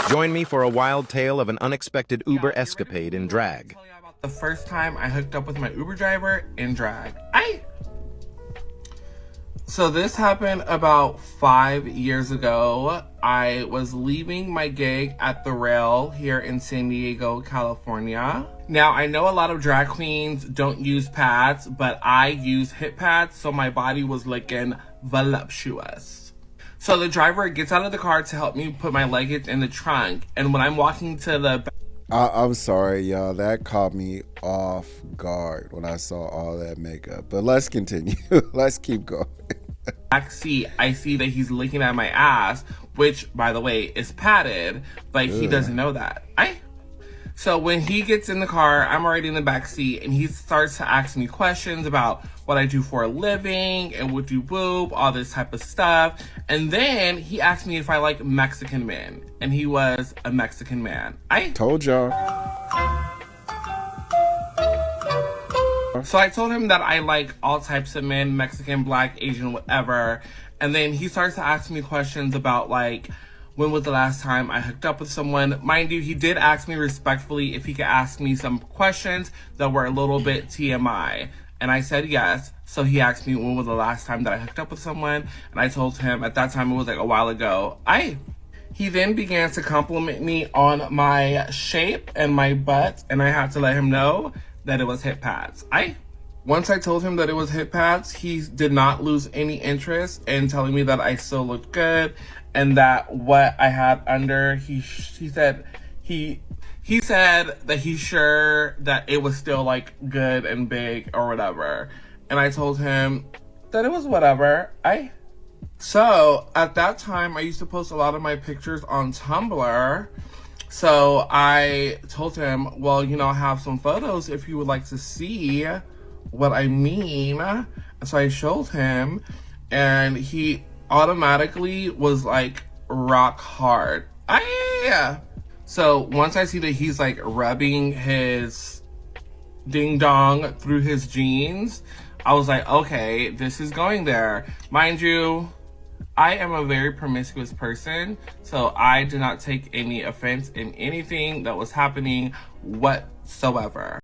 Join me for a wild tale of an unexpected Uber escapade in drag. Tell you about the first time I hooked up with my Uber driver in drag. So this happened about 5 years ago. I was leaving my gig at the Rail here in San Diego, California. Now, I know a lot of drag queens don't use pads, but I use hip pads, so my body was looking voluptuous. So the driver gets out of the car to help me put my luggage in the trunk, and when I'm walking to the I'm sorry, y'all. That caught me off guard when I saw all that makeup. But let's continue. Let's keep going. back seat, I see that he's looking at my ass, which, by the way, is padded, but he doesn't know that. So when he gets in the car, I'm already in the back seat, and he starts to ask me questions about what I do for a living, and what do boob, all this type of stuff. And then he asked me if I like Mexican men, and he was a Mexican man. Told y'all. So I told him that I like all types of men, Mexican, Black, Asian, whatever. And then he starts to ask me questions about, like, when was the last time I hooked up with someone? Mind you, he did ask me respectfully if he could ask me some questions that were a little bit TMI. And I said yes. So he asked me when was the last time that I hooked up with someone. And I told him at that time it was like a while ago. He then began to compliment me on my shape and my butt. And I had to let him know that it was hip pads. Once I told him that it was hip pads, he did not lose any interest in telling me that I still looked good and that what I had under, he said that he's sure that it was still like good and big or whatever. And I told him that it was whatever. So at that time, I used to post a lot of my pictures on Tumblr. So I told him, well, you know, I have some photos if you would like to see what I mean. So I showed him, and he automatically was like rock hard. So once I see that he's like rubbing his ding dong through his jeans, I was like, okay, this is going there. Mind you, I am a very promiscuous person, so I did not take any offense in anything that was happening whatsoever.